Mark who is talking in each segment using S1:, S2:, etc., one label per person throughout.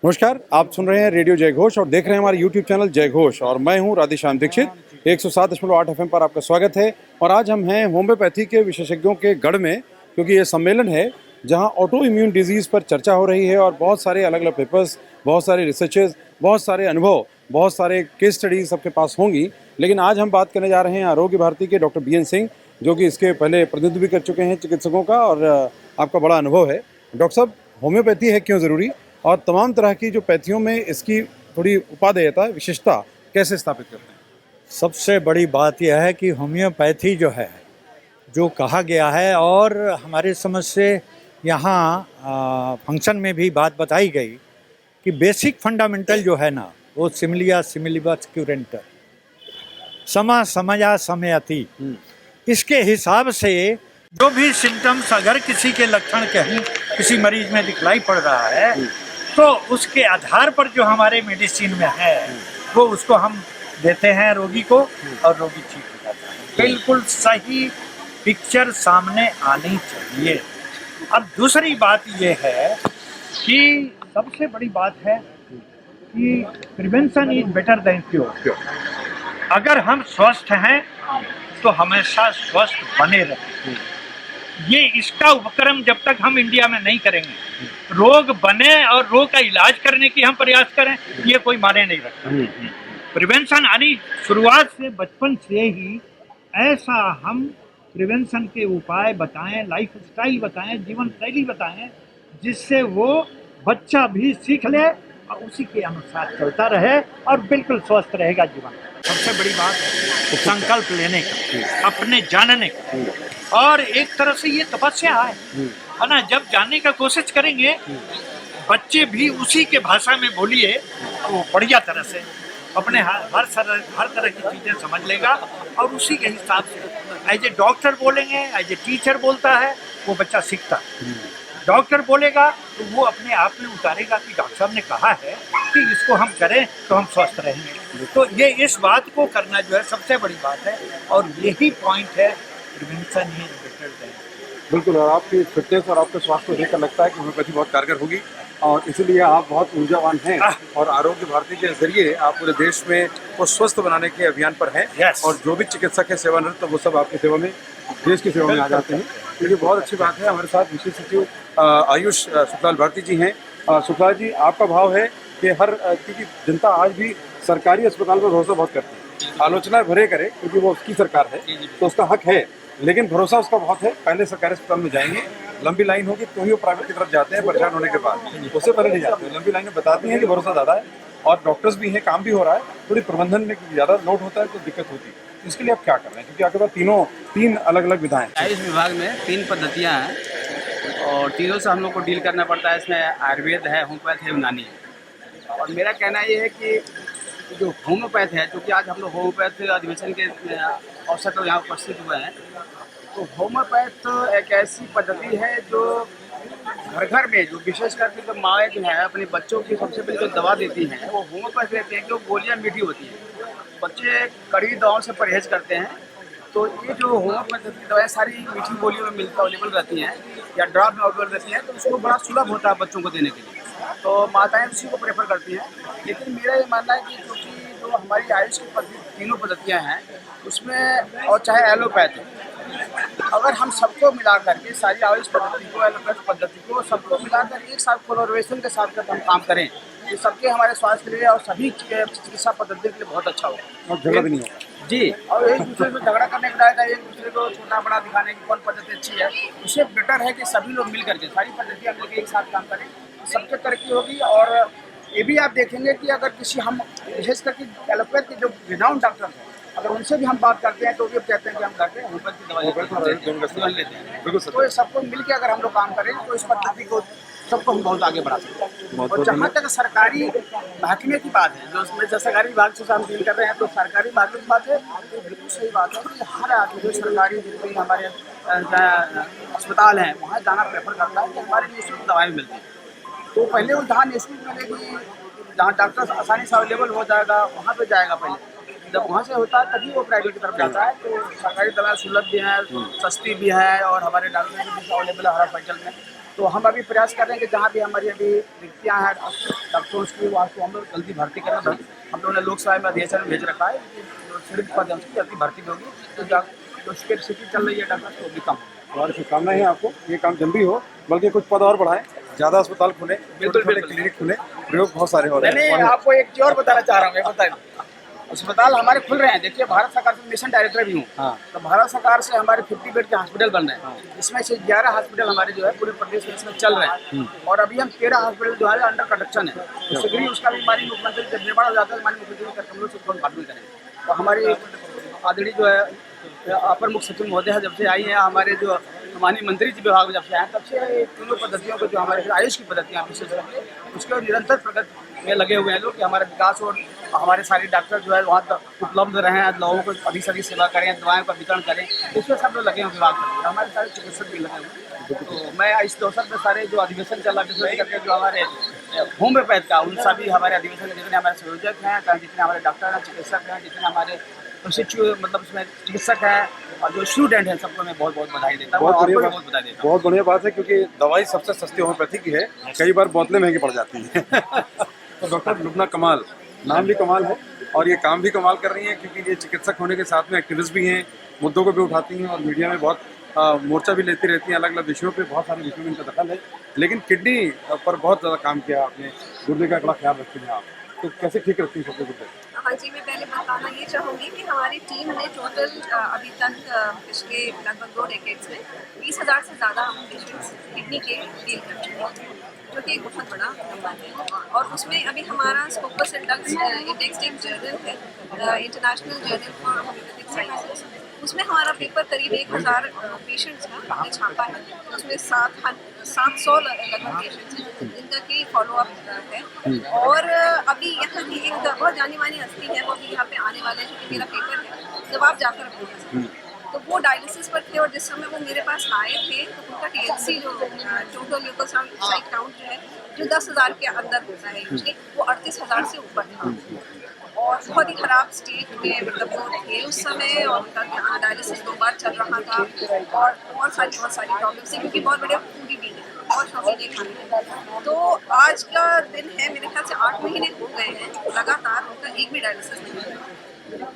S1: नमस्कार, आप सुन रहे हैं रेडियो जय घोष और देख रहे हैं हमारे यूट्यूब चैनल जय घोष और मैं हूं राधेश्याम दीक्षित। 107.8 एफएम पर आपका स्वागत है। और आज हम हैं होम्योपैथी के विशेषज्ञों के गढ़ में, क्योंकि ये सम्मेलन है जहां ऑटो इम्यून डिजीज़ पर चर्चा हो रही है और बहुत सारे अलग अलग पेपर्स, बहुत सारे रिसर्चेस, बहुत सारे अनुभव, बहुत सारे केस स्टडीज सबके पास होंगी। लेकिन आज हम बात करने जा रहे हैं आरोग्य भारती के डॉक्टर BN सिंह, जो कि इसके पहले प्रतिनिधित्व भी कर चुके हैं चिकित्सकों का, और आपका बड़ा अनुभव है। डॉक्टर साहब, होम्योपैथी है क्यों ज़रूरी, और तमाम तरह की जो पैथियों में इसकी थोड़ी उपादेयता, विशिष्टता कैसे स्थापित करते हैं?
S2: सबसे बड़ी बात यह है कि होम्योपैथी जो है, जो कहा गया है और हमारे समझ से यहाँ फंक्शन में भी बात बताई गई कि बेसिक फंडामेंटल जो है ना, वो सिमिलिया सिमिलिबस क्यूरेंटर, समा समया समयति, इसके हिसाब से जो भी सिम्टम्स अगर किसी के लक्षण कहीं किसी मरीज में दिखलाई पड़ रहा है तो उसके आधार पर जो हमारे मेडिसिन में है वो उसको हम देते हैं रोगी को और रोगी ठीक हो जाता है। बिल्कुल सही पिक्चर सामने आनी चाहिए। अब दूसरी बात ये है कि सबसे बड़ी बात है कि prevention is better than cure. अगर हम स्वस्थ हैं तो हमेशा स्वस्थ बने रहें। ये इसका उपक्रम जब तक हम इंडिया में नहीं करेंगे, रोग बने और रोग का इलाज करने की हम प्रयास करें, ये कोई माने नहीं रखता। प्रिवेंशन यानी शुरुआत से बचपन से ही ऐसा हम प्रिवेंशन के उपाय बताएं, लाइफ स्टाइल बताएं, जीवन शैली बताएं, जिससे वो बच्चा भी सीख ले और उसी के अनुसार चलता रहे और बिल्कुल स्वस्थ रहेगा जीवन। सबसे बड़ी बात है संकल्प लेने का, अपने जानने का, और एक तरह से ये तपस्या है ना। जब जानने का कोशिश करेंगे, बच्चे भी उसी के भाषा में बोलिए, वो बढ़िया तरह से अपने हर तरह की चीजें समझ लेगा और उसी के हिसाब से एज ए डॉक्टर बोलेंगे, एज ए टीचर बोलता है, वो बच्चा सीखता है। डॉक्टर बोलेगा तो वो अपने आप में उतारेगा कि डॉक्टर साहब ने कहा है कि इसको हम करें तो हम स्वस्थ रहेंगे। तो ये इस बात को करना जो है सबसे बड़ी बात है, और यही पॉइंट है प्रिवेंशन इज बेटर देन।
S1: बिल्कुल, और आपकी फिटनेस और आपके स्वास्थ्य को देखकर लगता है कि होम्योपैथी बहुत कारगर होगी, और इसीलिए आप बहुत ऊर्जावान हैं और आरोग्य भारती के जरिए आप पूरे देश में को स्वस्थ बनाने के अभियान पर हैं।
S2: Yes.
S1: और जो भी चिकित्सक है सेवानिवृत्त, वो सब आपकी सेवा में, देश की सेवा में आ जाते हैं। तो ये बहुत अच्छी बात है। हमारे साथ विशेष सचिव आयुष सुखलाल भारती जी हैं। सुखलाल जी, आपका भाव है कि क्योंकि जनता आज भी सरकारी अस्पताल पर भरोसा बहुत करती है, आलोचना भरे करे क्योंकि वो उसकी सरकार है तो उसका हक है, लेकिन भरोसा उसका बहुत है। पहले सरकारी अस्पताल में जाएंगे, लंबी लाइन होगी तो ही वो प्राइवेट की तरफ जाते हैं परेशान होने के बाद, उससे पहले नहीं जाते। लंबी लाइनें बताती हैं कि भरोसा ज़्यादा है और डॉक्टर्स भी हैं, काम भी हो रहा है, थोड़ी प्रबंधन में ज़्यादा लोड होता है तो दिक्कत होती है। इसके लिए आप क्या कर रहे हैं, क्योंकि आपके पास तीन अलग अलग विधाएं?
S3: आयुष विभाग में 3 पद्धतियां हैं और तीनों से हम लोग को डील करना पड़ता है। इसमें आयुर्वेद है, होम्योपैथ है, यूनानी है। और मेरा कहना ये है कि जो होम्योपैथ है, क्योंकि आज हम लोग होम्योपैथ अधिवेशन के अवसर पर यहाँ उपस्थित हुए हैं, तो होम्योपैथ एक ऐसी पद्धति है जो घर घर में, जो विशेष करके जो माएँ जो है अपने बच्चों की सबसे पहले जो दवा देती हैं वो होम्योपैथ देती हैं, जो गोलियाँ मीठी होती हैं। बच्चे कड़ी दवाओं से परहेज करते हैं, तो ये जो होम्योपैथ की दवाएँ सारी मीठी गोलियों में अवेलेबल रहती हैं या ड्रॉप में अवेलेबल रहती हैं, तो उसको बड़ा सुलभ होता है बच्चों को देने के लिए, तो माताएं उसी को प्रेफर करती हैं। लेकिन मेरा ये मानना है कि क्योंकि जो हमारी आयुष की तीनों पद्धतियाँ हैं उसमें, और चाहे एलोपैथ, अगर हम सबको मिला करके सारी आयुष पद्धति को, एलोपैथ पद्धति को सबको मिलाकर एक साथ कोलैबोरेशन के साथ हम काम करें, ये सबके हमारे स्वास्थ्य के लिए और सभी चिकित्सा पद्धति के लिए बहुत अच्छा होगा
S1: और झगड़ा भी नहीं होगा
S3: जी। और एक दूसरे को झगड़ा करने के बजाय एक दूसरे को छोटा बड़ा दिखाने की कौन पद्धति अच्छी है, उससे बेटर है कि सभी लोग मिल करके सारी पद्धतियाँ मिलकर एक साथ काम करें, सबसे तरक्की होगी। और ये भी आप देखेंगे कि अगर किसी, हम विशेष करके एलोपैथ के जो रिनाउंड डॉक्टर हैं, अगर उनसे भी हम बात करते हैं तो भी कहते हैं कि हम करते हैं होम्योपैथ की दवा लेते हैं। तो ये सबको मिलकर अगर हम लोग काम करें तो इस पद्धति को सबको हम बहुत आगे बढ़ा सकते हैं। और जहाँ तक सरकारी महकमे की बात है, जो उसमें सरकारी विभाग से हम डील कर रहे हैं, तो सरकारी विभाग की बात है तो बिल्कुल सही बात है कि हर आदमी जो सरकारी जितने हमारे अस्पताल हैं वहाँ जाना प्रेफर करता है कि हमारे निःशुल्क दवाएँ मिलती हैं। तो पहले वो जहाँ निःशुल्क मिलेगी, जहाँ डॉक्टर आसानी से अवेलेबल हो जाएगा, वहाँ पे जाएगा पहले। जब वहाँ से होता है तभी वो प्राइवेट की तरफ जाता है। तो सरकारी दवाएँ सुलभ भी हैं, सस्ती भी है, और हमारे डॉक्टर भी अवेलेबल है हर हॉस्पिटल में। तो हम अभी प्रयास कर रहे हैं कि जहाँ भी हमारी अभी रिक्तियाँ हैं डॉक्टरों की, वहाँ को हम लोग जल्दी भर्ती करें। हम लोगों ने लोकसभा में अधिवेशन भेज रखा है कि जो सिविल पद है उसकी जल्दी भर्ती भी होगी, तो जो स्केर्सिटी चल रही है डॉक्टर तो भी कम होगी।
S1: हमारी शुभकामनाएं हैं आपको, ये काम जल्दी हो, बल्कि कुछ पद और बढ़ाएं, ज़्यादा अस्पताल खुले, छोटे छोटे
S3: बिल्कुल।
S1: क्लिनिक खुले, प्रयोग बहुत सारे हो रहे
S3: मैंने
S1: हैं।
S3: आपको एक चीज और बताना चाह रहा हूँ, बताइए अस्पताल हमारे खुल रहे हैं। देखिए भारत सरकार से मिशन डायरेक्टर भी हूँ,
S1: हाँ।
S3: तो भारत सरकार से हमारे 50 बेड के हॉस्पिटल बन रहे हैं। इसमें से 11 हॉस्पिटल हमारे जो है पूरे प्रदेश में इसमें चल रहे हैं, और अभी हम 13 हॉस्पिटल जो है अंडर कंस्ट्रक्शन है। तो शीघ्र ही उसका भी माननीय मुख्यमंत्री जब निर्माण हो जाता है, माननीय मुख्यमंत्री हम लोग से तुरंत बात भी करेंगे। तो हमारी आदरणीय जो है अपर मुख्य सचिव महोदय जब से आई हैं, हमारे जो माननीय मंत्री जी विभाग में जब से आए, तब से ये तीनों पद्धतियों को जो हमारे आयुष की पद्धतियाँ विशेष करके उसके निरंतर प्रगति में लगे हुए हैं लोग, कि हमारा विकास और हमारे सारे डॉक्टर जो है वहाँ तक उपलब्ध रहें, लोगों को अधिक से अधिक सेवा करें, दवाओं का वितरण करें, इसमें सब लोग लगे हैं विभाग में। हमारे सारे चिकित्सक भी लगे हुए हैं। तो मैं इस अवसर पर सारे जो अधिवेशन चल रहा है विशेष करके जो हमारे होम्योपैथ का, उन सभी हमारे अधिवेशन के जितने हमारे संयोजक हैं, जितने हमारे डॉक्टर हैं, चिकित्सक हैं, जितने हमारे प्रशिक्षु मतलब उसमें चिकित्सक हैं और जो स्टूडेंट हैं, सबको मैं बहुत बहुत बधाई देता हूँ।
S1: बहुत बढ़िया
S3: बहुत बधाई देता हूँ।
S1: बहुत बढ़िया बात है, क्योंकि दवाई सबसे सस्ती होम्योपैथी की है, कई बार बोतलें महंगी पड़ जाती हैं। तो डॉक्टर लुबना कमाल, नाम भी कमाल है और ये काम भी कमाल कर रही हैं, क्योंकि ये चिकित्सक होने के साथ में एक्टिविस्ट भी हैं, मुद्दों को भी उठाती हैं और मीडिया में बहुत मोर्चा भी लेती रहती हैं, अलग अलग विषयों पे, बहुत सारे विषयों में इनका दखल है। लेकिन किडनी पर बहुत ज़्यादा काम किया आपने, गुर्दे का बड़ा ख्याल रखती हैं आप, तो कैसे ठीक रखती हैं सबके गुर्दे?
S4: हाँ जी, मैं पहले बताना ये चाहूँगी कि हमारी टीम ने टोटल अभी तक पिछले लगभग 2 डेकेड्स में 20,000 से ज़्यादा पेशेंट्स किडनी के डील कर चुके हैं, जो कि एक बहुत बड़ा नंबर है। और उसमें अभी हमारा स्कोपस इंडेक्स एक जर्नल है, international journal for homeopathic sciences, उसमें हमारा पेपर करीब 1,000 पेशेंट्स का हमने छापा है। उसमें 700 लगभग पेशेंट्स हैं जिनका की फॉलोअप है। और अभी यहाँ की एक बहुत जानी मानी हस्ती है, वो अभी यहाँ पे आने वाले हैं, क्योंकि मेरा पेपर है जवाब जाफर अब्दुल। तो वो डायलिसिस पर थे और जिस समय वो मेरे पास आए थे तो उनका THC जो टोटल ल्यूकोसाइट काउंट जो है, जो 10,000 के अंदर होता है यूजली, वो 38,000 से ऊपर था और बहुत ही खराब स्टेट में मतलब वो थे उस समय, और उनका डायलिसिस 2 बार चल रहा था और बहुत सारी प्रॉब्लम्स थी, क्योंकि बहुत बड़े फूडी भी हैं और शौकीन खाने। तो आज का दिन है, मेरे ख्याल से 8 महीने हो गए हैं लगातार उनका एक भी डायलिसिस नहीं हुआ,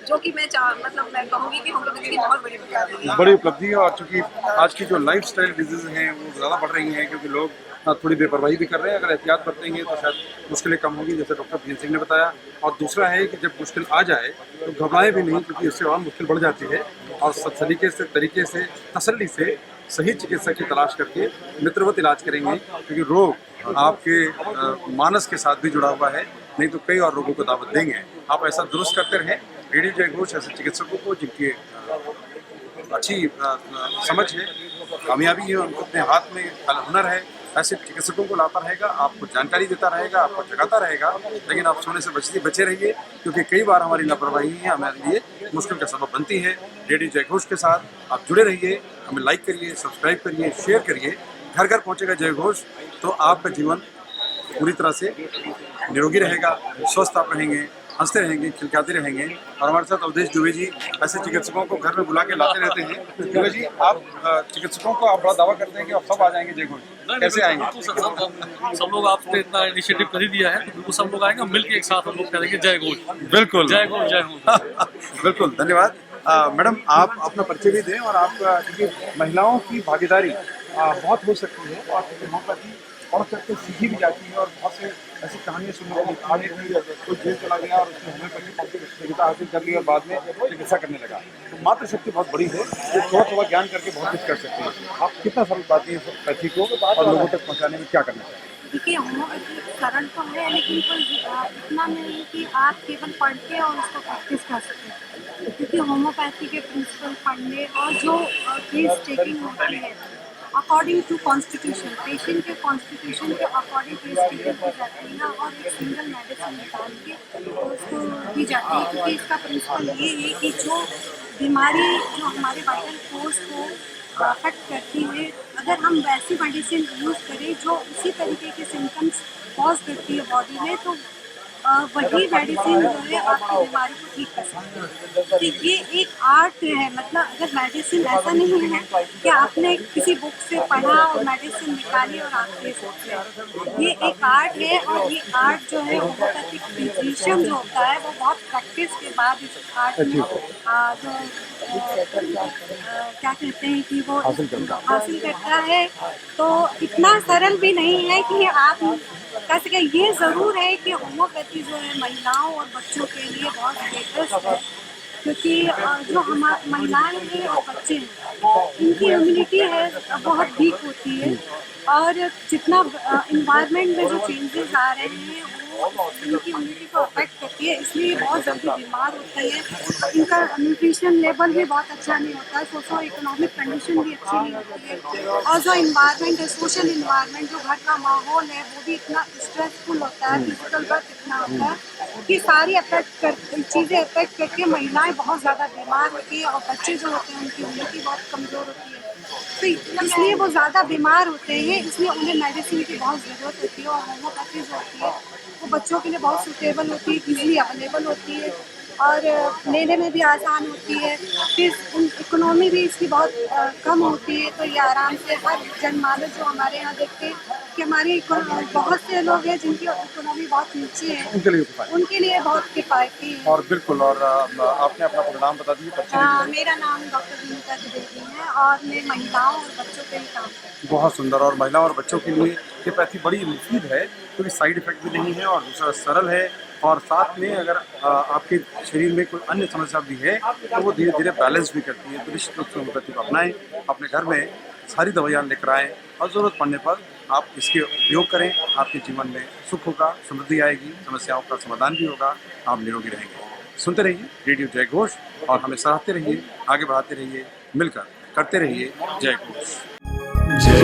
S4: जो कि मैं कहूँगी कि हम लोगों की बहुत बड़ी उपलब्धि है।
S1: बड़ी उपलब्धि है, और चूंकि आज की जो लाइफ स्टाइल डिजीज़ हैं वो ज़्यादा बढ़ रही हैं, क्योंकि लोग थोड़ी बेपरवाही भी कर रहे हैं। अगर एहतियात बरतेंगे तो शायद मुश्किलें कम होगी, जैसे डॉक्टर भीम सिंह ने बताया। और दूसरा है कि जब मुश्किल आ जाए तो घबराएं भी नहीं, क्योंकि इससे और मुश्किल बढ़ जाती है, और सब सलीके से, तरीके से, तसल्ली से सही चिकित्सक की तलाश करके मित्रवत इलाज करेंगे, क्योंकि रोग आपके मानस के साथ भी जुड़ा हुआ है, नहीं तो कई और रोगों को दावत देंगे। आप ऐसा दुरुस्त करते रहें। रेडियो जय घोष ऐसे चिकित्सकों को जिनकी अच्छी समझ है, कामयाबी है, उनको अपने हाथ में हुनर है, ऐसे चिकित्सकों को लाता रहेगा, आपको जानकारी देता रहेगा, आपको जगाता रहेगा। लेकिन आप सोने से बचे रहिए, क्योंकि कई बार हमारी लापरवाही हमारे लिए मुश्किल का सबब बनती है। रेडियो जय घोष के साथ आप जुड़े रहिए, हमें लाइक करिए, सब्सक्राइब करिए, शेयर करिए। घर घर पहुँचेगा जय घोष, तो आपका जीवन पूरी तरह से निरोगी रहेगा, स्वस्थ आप रहेंगे, हंसते रहेंगे, खिलखिलाते रहेंगे। और हमारे साथ अवधेश दुबे जी ऐसे चिकित्सकों को घर में बुला के लाते रहते हैं। दुबे जी, आप चिकित्सकों को आप बड़ा दावा करते हैं कि आप सब आ जाएंगे जय घोष, कैसे आएंगे?
S5: सब लोग आपने इतना इनिशिएटिव कर ही दिया है, तो बिल्कुल सब लोग आएंगे, मिलकर एक साथ हम लोग करेंगे जय घोष।
S1: बिल्कुल,
S5: जय घोष, जय घोष।
S1: बिल्कुल, धन्यवाद। मैडम, आप अपना परिचय भी दें, और आप, क्योंकि महिलाओं की भागीदारी बहुत हो सकती है, और होम्योपैथी पढ़ करके सीखी भी जाती है, और बहुत से ऐसी कहानियाँ सुनने को मिलती है कि कोई जेल चला गया और उसने होम्योपैथी प्रतियोगिता हासिल कर ली और बाद में चिकित्सा करने लगा। तो मातृशक्ति बहुत बड़ी है, जो थोड़ा ज्ञान करके बहुत कुछ कर सकते हैं। आप कितना सरल पाती हैं पैथी को और लोगों तक पहुँचाने में क्या करना चाहिए?
S6: देखिए, होम्योपैथी सरल तो है, लेकिन कोई इतना नहीं है कि आप केवल पढ़ के और उसको प्रैक्टिस कर सकें, क्योंकि होम्योपैथी के प्रिंसिपल पढ़ने और जो केस टेकिंग होती है अकॉर्डिंग टू कॉन्स्टिट्यूशन, पेशेंट के कॉन्स्टिट्यूशन के अकॉर्डिंग केस टेकिंग की जाती है ना, और एक सिंगल मेडिसिन निकाल के उसको दी जाती है, क्योंकि इसका प्रिंसिपल ये है कि जो बीमारी जो हमारे वाइटल फोर्स को अफेक्ट करती है, अगर हम वैसी मेडिसिन यूज़ करें जो उसी तरीके के सिम्टम्स कॉज करती है बॉडी में, तो वही मेडिसिन जो है आपकी बीमारी को ठीक कर सकती है। तो ये एक आर्ट है, मतलब अगर मेडिसिन ऐसा नहीं है कि आपने किसी बुक से पढ़ा और मेडिसिन निकाली और आप दे सकते हैं। ये एक आर्ट है और ये आर्ट जो है होम्योपैथिक फिजिशियन जो होता है वो बहुत प्रैक्टिस के बाद इस आर्ट में क्या कहते हैं कि वो हासिल करता है। तो इतना सरल भी नहीं है कि आप कह सके। ये ज़रूर है कि होम्योपैथी जो है महिलाओं और बच्चों के लिए बहुत लेटेस्ट है, क्योंकि जो हमारी महिलाएं हैं और बच्चे हैं इनकी इम्यूनिटी है बहुत वीक होती है, और जितना इन्वायरमेंट में जो चेंजेस आ रहे हैं वो इनकी इम्यूनिटी को अफेक्ट करती है, इसलिए बहुत जल्दी बीमार होती है। इनका न्यूट्रिशन लेवल भी बहुत अच्छा नहीं होता है, सोशो इकोनॉमिक कंडीशन भी अच्छी नहीं होती है, और जो इन्वायरमेंट है, सोशल इन्वायरमेंट, जो घर का माहौल है वो भी इतना स्ट्रेसफुल होता है, फिजिकल वर्क इतना होता है कि सारी चीज़ें अफेक्ट करके महिलाएं बहुत ज़्यादा बीमार होती है, और बच्चे जो होते हैं उनकी इम्यूनिटी बहुत कमज़ोर होती है, तो इसलिए वो ज़्यादा बीमार होते हैं, इसलिए उन्हें मेडिसिन की बहुत ज़रूरत होती है। और होम्योपैथी जो होती है वो बच्चों के लिए बहुत सूटेबल होती है, ईजिली अवेलेबल होती है और लेने में भी आसान होती है। फिर इकोनॉमी भी इसकी बहुत कम होती है, तो ये आराम से हर जनमानस जो हमारे यहाँ देखते हैं कि हमारी बहुत से लोग हैं जिनकी इकोनॉमी बहुत नीचे है, उनके लिए बहुत किफ़ायती है।
S1: और बिल्कुल, और आपने अपना पूरा नाम बता दीजिए।
S6: मेरा नाम डॉक्टर विनीता द्विवेदी है और मैं महिलाओं और बच्चों के लिए काम करती हूँ।
S1: बहुत सुंदर। और महिलाओं और बच्चों के लिए ये पैथी बड़ी मुफीद है, क्योंकि साइड इफेक्ट भी नहीं है और दूसरा सरल है, और साथ में अगर आपके शरीर में कोई अन्य समस्या भी है तो वो धीरे धीरे बैलेंस भी करती है। तो निश्चित रूप से होम्योपैथी को अपनाएं, अपने घर में सारी दवाइयाँ लेकर आएँ और ज़रूरत पड़ने पर आप इसके उपयोग करें। आपके जीवन में सुख होगा, समृद्धि आएगी, समस्याओं का समाधान भी होगा, आप निरोगी रहेंगे। सुनते रहिए रेडियो जय घोष और हमें सराहते रहिए, आगे बढ़ाते रहिए, मिलकर करते रहिए जय घोष।
S7: जय